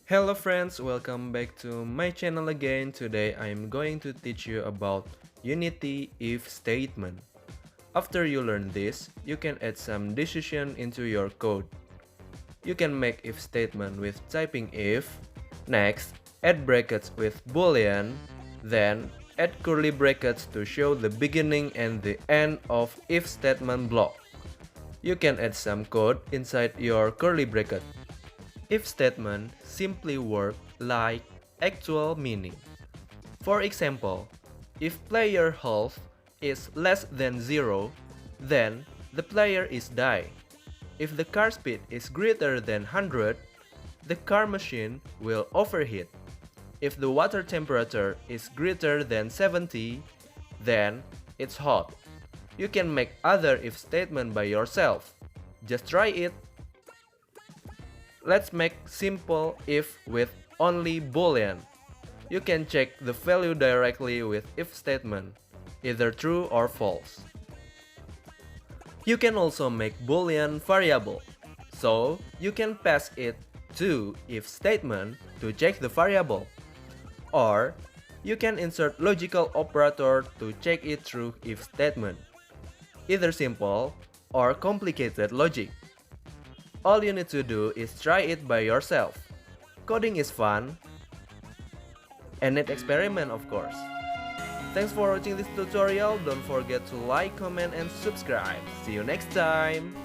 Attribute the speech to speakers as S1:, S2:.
S1: Hello friends, welcome back to my channel again. Today I'm going to teach you about unity if statement. After you learn this, you can add some decision into your code. You can make if statement with typing if, next add brackets with boolean, then add curly brackets to show the beginning and the end of if statement block. You can add some code inside your curly bracket. If statement simply work like actual meaning. For example, if player health is less than 0, then the player is die. If the car speed is greater than 100, the car machine will overheat. If the water temperature is greater than 70, then it's hot. You can make other if statement by yourself. Just try it. Let's make simple if with only boolean. You can check the value directly with if statement, either true or false. You can also make boolean variable, so you can pass it to if statement to check the variable. Or you can insert logical operator to check it through if statement. Either simple or complicated logic. All you need to do is try it by yourself. Coding is fun and an experiment, of course. Thanks for watching this tutorial. Don't forget to like, comment, and subscribe. See you next time.